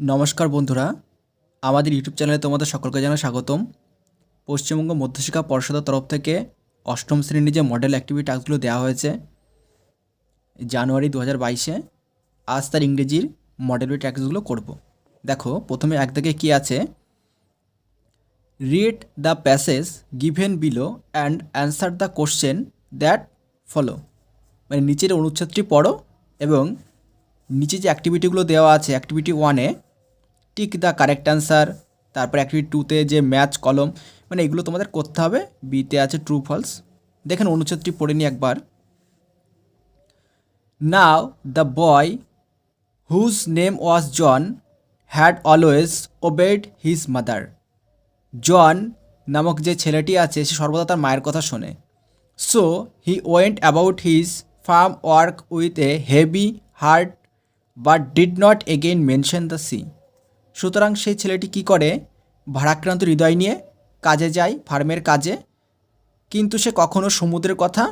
নমস্কার বন্ধুরা, আমাদের ইউটিউব চ্যানেলে তোমাদের সকলকে জানাই স্বাগতম। পশ্চিমবঙ্গ মধ্যশিক্ষা পর্ষদের তরফ থেকে অষ্টম শ্রেণীর যে মডেল অ্যাক্টিভিটি টাস্কগুলো দেওয়া হয়েছে জানুয়ারি 2022-এ, আজ তার ইংরেজির মডেল টাস্কগুলো করব। দেখো, প্রথমে এক দাগে কী আছে, read the passage given below and answer the question that follow. মানে নিচের অনুচ্ছেদটি পড়ো এবং নিচে যে অ্যাক্টিভিটিগুলো দেওয়া আছে অ্যাক্টিভিটি 1-এ টিক দ্য কারেক্ট অ্যান্সার, তারপর অ্যাক্টিভিটি 2-তে যে ম্যাচ কলম, মানে এগুলো তোমাদের করতে হবে। বিতে আছে ট্রু ফলস। দেখেন অনুচ্ছেদটি পড়ে নিই একবার। Now the boy whose name was John had always obeyed his mother. John নামক যে ছেলেটি আছে সে সর্বদা তার মায়ের কথা শোনে। So he went about his farm work with a heavy heart but did not again mention the sea. সুতরাং সেই ছেলেটি কী করে, ভারাক্রান্ত হৃদয় নিয়ে কাজে যায়, ফার্মের কাজে, কিন্তু সে কখনো সমুদ্রের কথা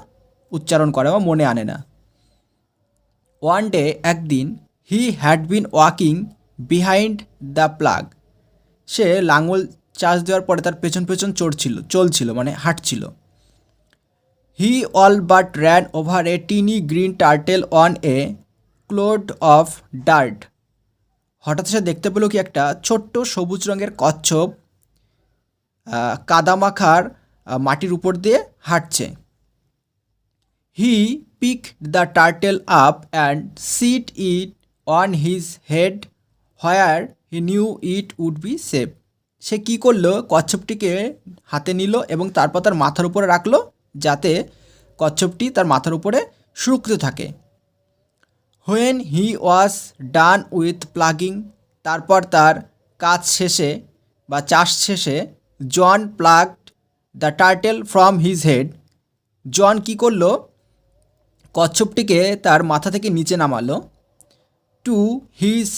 উচ্চারণ করে বা মনে আনে না। ওয়ান ডে, একদিন, he had been walking behind the plough. সে লাঙল চাষ দেওয়ার পরে তার পেছন পেছন চলছিল মানে হাঁটছিল। He all but ran over a tiny green turtle on a clod of dirt. হঠাৎ সে দেখতে পেল কি একটা ছোট্ট সবুজ রঙের কচ্ছপ কাদামাখার মাটির উপর দিয়ে হাঁটছে। He pick the turtle up and sit it on his head where he knew it would be safe. সে কী করলো, কচ্ছপটিকে হাতে নিল এবং তারপর তার মাথার উপরে রাখলো যাতে কচ্ছপটি তার মাথার উপরে সুরক্ষিত থাকে। When he was done with ploughing, তারপর তার কাজ শেষে বা চাষ শেষে, John plucked the turtle from his head. John কী করলো, কচ্ছপটিকে তার মাথা থেকে নিচে নামালো। To his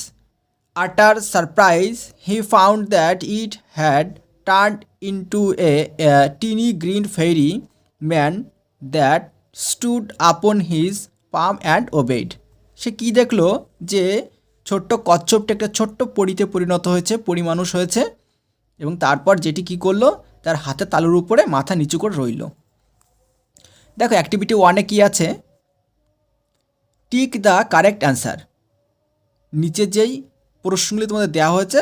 utter surprise he found that it had turned into a tiny green fairy man that stood upon his palm and obeyed. সে কী দেখলো যে ছোট্ট কচ্ছপটি একটা ছোট্ট পরীতে পরিণত হয়েছে, পরিমানুষ হয়েছে, এবং তারপর যেটি কী করলো, তার হাতে তালুর উপরে মাথা নিচু করে রইল। দেখো অ্যাক্টিভিটি 1-এ কী আছে, টিক দ্য কারেক্ট অ্যান্সার। নিচে যেই প্রশ্নগুলি তোমাদের দেওয়া হয়েছে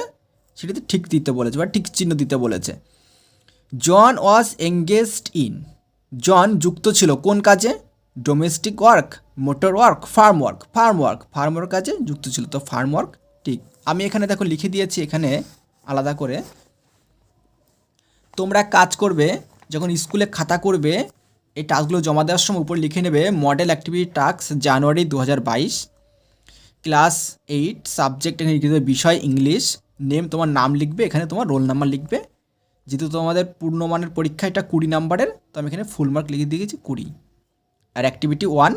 সেটিতে ঠিক দিতে বলেছে বা ঠিক চিহ্ন দিতে বলেছে। জন ওয়াজ এঙ্গেজড ইন, জন যুক্ত ছিল কোন কাজে, domestic work, motor work, farm work কাজে যুক্ত ছিল, তো ফার্ম ওয়ার্ক ঠিক। আমি এখানে দেখো লিখে দিয়েছি এখানে আলাদা করে। তোমরা কাজ করবে যখন স্কুলে খাতা করবে, এই টাস্কগুলো জমা দেওয়ার সময় উপর লিখে নেবে মডেল অ্যাক্টিভিটি টাস্ক জানুয়ারি 2022, ক্লাস 8, সাবজেক্ট এখানে বিষয় ইংলিশ, নেম তোমার নাম লিখবে, এখানে তোমার রোল নাম্বার লিখবে। যেহেতু তোমাদের পূর্ণমানের পরীক্ষা এটা 20 নাম্বারের, তো আমি এখানে ফুল মার্ক লিখে দিয়েছি 20। আর অ্যাক্টিভিটি 1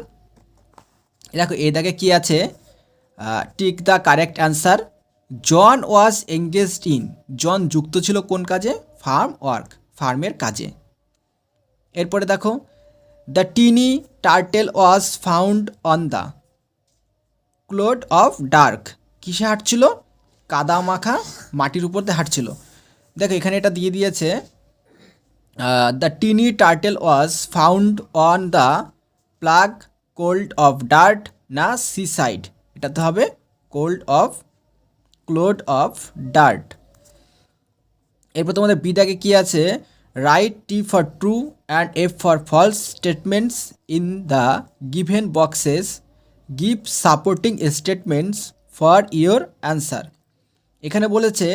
দেখো এই দাগে কী আছে, tick the correct answer. John was engaged in, John যুক্ত ছিল কোন কাজে, ফার্ম ওয়ার্ক, ফার্মের কাজে। এরপরে দেখো, the tiny turtle was found on the clot of dark. কিসে হাঁটছিল, কাদা মাখা মাটির উপর দিয়ে হাঁটছিল। দেখো এখানে এটা দিয়ে দিয়েছে, the tiny turtle was found on the plug clod of dirt না সি সাইড, এটাতে হবে ক্লোড অফ ডার্ট। এরপর তোমাদের বিদাগে কী আছে, write T for true and F for false statements in the given boxes, give supporting statements for your answer. এখানে বলেছে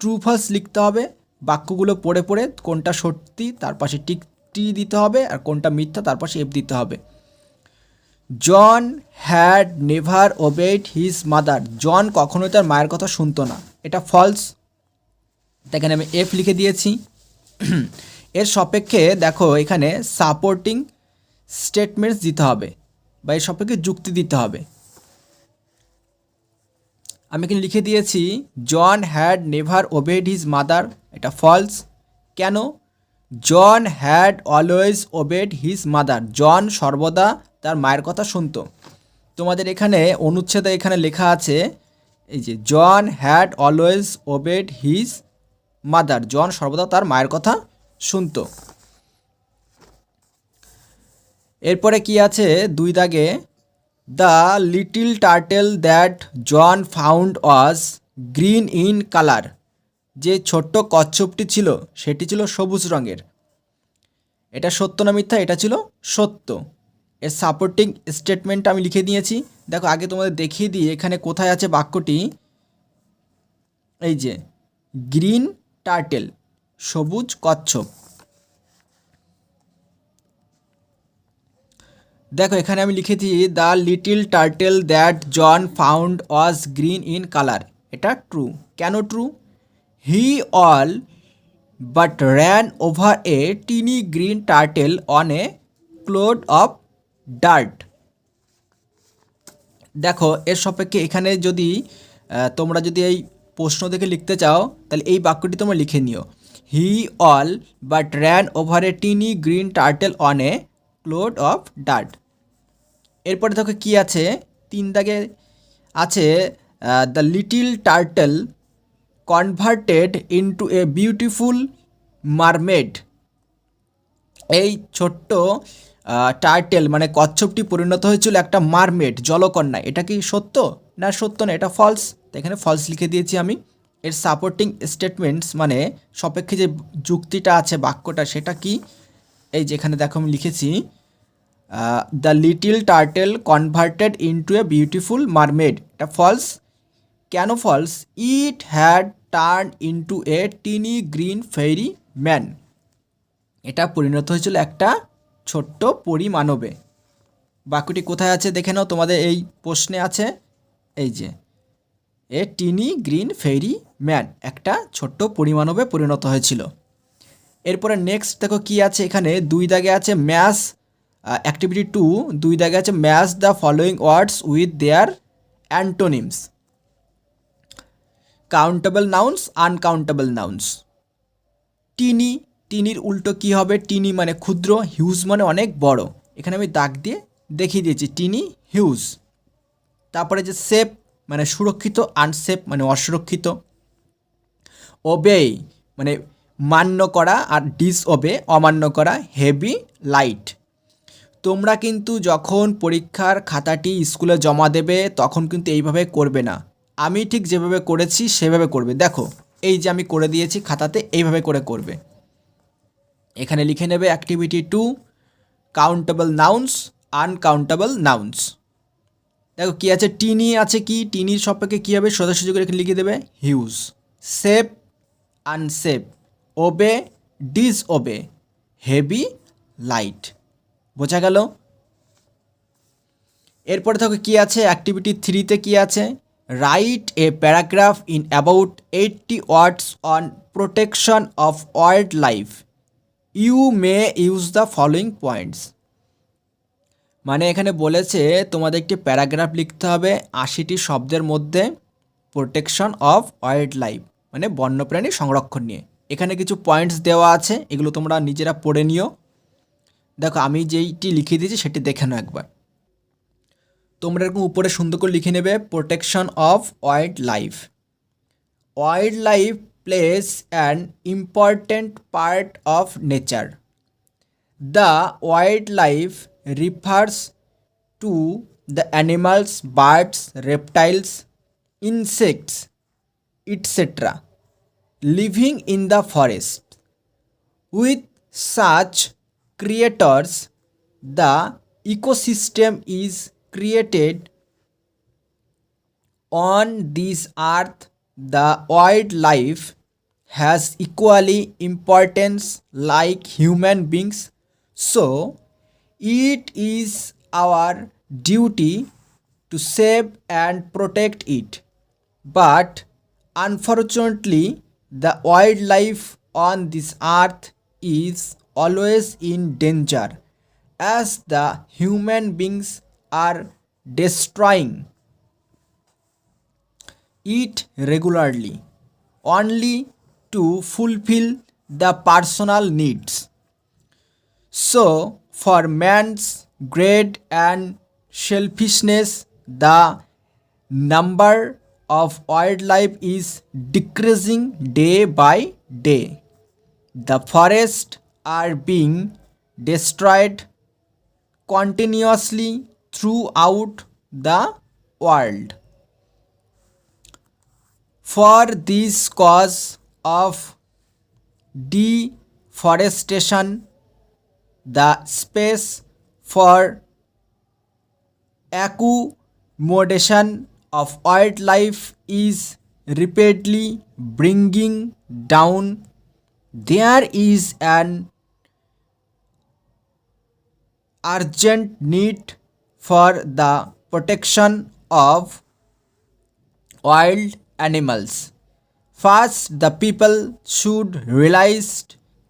ট্রু ফলস লিখতে হবে, বাক্যগুলো পড়ে পড়ে কোনটা সত্যি তার পাশে টিক টি দিতে হবে, আর কোনটা মিথ্যা তার পাশে এফ দিতে হবে। John had never obeyed his mother, John কখনোই তার মায়ের কথা শুনতো না, এটা ফলস। এখানে আমি এফ লিখে দিয়েছি। এর সপেক্ষে দেখো এখানে সাপোর্টিং স্টেটমেন্টস দিতে হবে বা এর সপেক্ষে যুক্তি দিতে হবে। আমি এখানে লিখে দিয়েছি John had never obeyed his mother, এটা ফলস। কেন, John had always obeyed his mother, John সর্বদা তার মায়ের কথা শুনতো। তোমাদের এখানে অনুচ্ছেদে এখানে লেখা আছে এই যে John had always obeyed his mother, John সর্বদা তার মায়ের কথা শুনতো। এরপরে কি আছে 2 দাগে, the little turtle that John found was green in colour, যে ছোট্ট কচ্ছপটি ছিল সেটি ছিল সবুজ রঙের। এটা সত্য না মিথ্যা? এটা ছিল সত্য। এর সাপোর্টিং স্টেটমেন্ট আমি লিখে দিয়েছি। দেখো আগে তোমাদের দেখিয়ে দিই এখানে কোথায় আছে বাক্যটি। এই যে গ্রিন টার্টেল, সবুজ কচ্ছপ। দেখো এখানে আমি লিখেছি the little turtle that John found was green in colour. এটা ট্রু। কেন true? He all but ran over a tiny green turtle on a clod of dirt. দেখো এর সাপেক্ষে এখানে যদি তোমরা যদি এই প্রশ্ন দেখে লিখতে চাও তাহলে এই বাক্যটি তোমরা লিখে নিও, he all but ran over a tiny green turtle on a clod of dirt. এরপরে দেখো কি আছে 3 দাগে আছে the little turtle converted into a beautiful mermaid. এই ছোট্ট টার্টেল মানে কচ্ছপটি পরিণত হয়েছিল একটা মারমেড, জলকন্যায়। এটা কি সত্য? না সত্য না, এটা ফলস। তো এখানে ফলস লিখে দিয়েছি আমি। এর সাপোর্টিং স্টেটমেন্টস মানে সাপেক্ষে যে যুক্তিটা আছে বাক্যটা সেটা কি, এই যেখানে দেখো আমি লিখেছি the little turtle converted into a beautiful mermaid. এটা ফলস। কেন false? It had turn into a tiny green fairy man. এটা পরিণত হয়েছিল একটা ছোট্ট পরিমানবে। বাক্যটি কোথায় আছে দেখে নাও, তোমাদের এই প্রশ্নে আছে। এই যে এ টিনি গ্রিন ফেরি ম্যান, একটা ছোট্ট পরিমানবে পরিণত হয়েছিল। এরপরে নেক্সট দেখো কি আছে এখানে 2 দাগে আছে ম্যাচ অ্যাক্টিভিটি 2, 2 দাগে আছে match the following words with their antonyms. Countable nouns, uncountable nouns. Tiny, টিনির উল্টো কি হবে? টিনি মানে ক্ষুদ্র, হিউজ মানে অনেক বড়। এখানে আমি দাগ দিয়ে দেখিয়ে দিয়েছি টিনি, হিউজ। তারপরে যে সেফ মানে সুরক্ষিত, আনসেফ মানে অসুরক্ষিত। ওবে মানে মান্য করা, আর ডিসওবে অমান্য করা। Heavy, light. তোমরা কিন্তু যখন পরীক্ষার খাতাটি স্কুলে জমা দেবে তখন কিন্তু এইভাবে করবে না, আমি ঠিক যেভাবে করেছি সেভাবে করবে। দেখো এই যে আমি করে দিয়েছি খাতাতে, এইভাবে করে করবে। এখানে লিখে নেবে activity 2, countable nouns, uncountable nouns. দেখো কি আছে, টিনি আছে কি, টিনির সাপেক্ষে কী হবে? সোজাসুজি করে এখানে লিখে দেবে huge. Safe, unsafe. Obey, disobey. Heavy, light. বোঝা গেল? এরপরে দেখো কি আছে অ্যাক্টিভিটি 3তে কি আছে, write a paragraph in about 80 words on protection of wildlife. You may use the following points. মানে এখানে বলেছে তোমাদের একটি প্যারাগ্রাফ লিখতে হবে 80টি শব্দের মধ্যে প্রোটেকশন অফ ওয়াইল্ড লাইফ মানে বন্যপ্রাণী সংরক্ষণ নিয়ে। এখানে কিছু পয়েন্টস দেওয়া আছে, এগুলো তোমরা নিজেরা পড়ে নিও। দেখো আমি যেইটি লিখে দিয়েছি সেটি দেখে নাও একবার। তোমরা এরকম উপরে সুন্দর করে লিখে নেবে protection of wild life. Wild life place an important part of nature. The wild life refers to the animals, birds, reptiles, insects, etc. living in the forest. With such creators, the ecosystem is created on this earth. The wildlife has equally importance like human beings. So it is our duty to save and protect it. But unfortunately, the wildlife on this earth is always in danger as the human beings are destroying it regularly only to fulfill the personal needs. So, for man's greed and selfishness, the number of wildlife is decreasing day by day. The forests are being destroyed continuously throughout the world. For this cause of deforestation, the space for accommodation of wildlife is rapidly bringing down. There is an urgent need for the protection of wild animals. First, the people should realize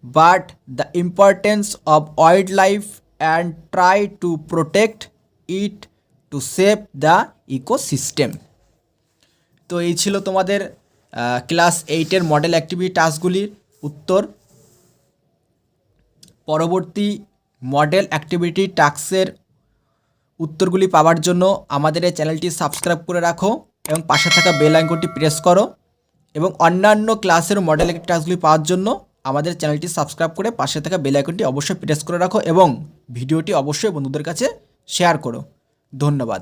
but the importance of wildlife and try to protect it to save the ecosystem. তো এই ছিল তোমাদের class 8-এর model activity টাস্কগুলির উত্তর। পরবর্তী model activity টাস্কের উত্তরগুলি পাওয়ার জন্য আমাদের এই চ্যানেলটি সাবস্ক্রাইব করে রাখো এবং পাশে থাকা বেল আইকনটি প্রেস করো, এবং অন্যান্য ক্লাসের মডেল অ্যাক্টিভিটি টাস্কগুলি পাওয়ার জন্য আমাদের চ্যানেলটি সাবস্ক্রাইব করে পাশে থাকা বেল আইকনটি অবশ্যই প্রেস করে রাখো এবং ভিডিওটি অবশ্যই বন্ধুদের কাছে শেয়ার করো। ধন্যবাদ।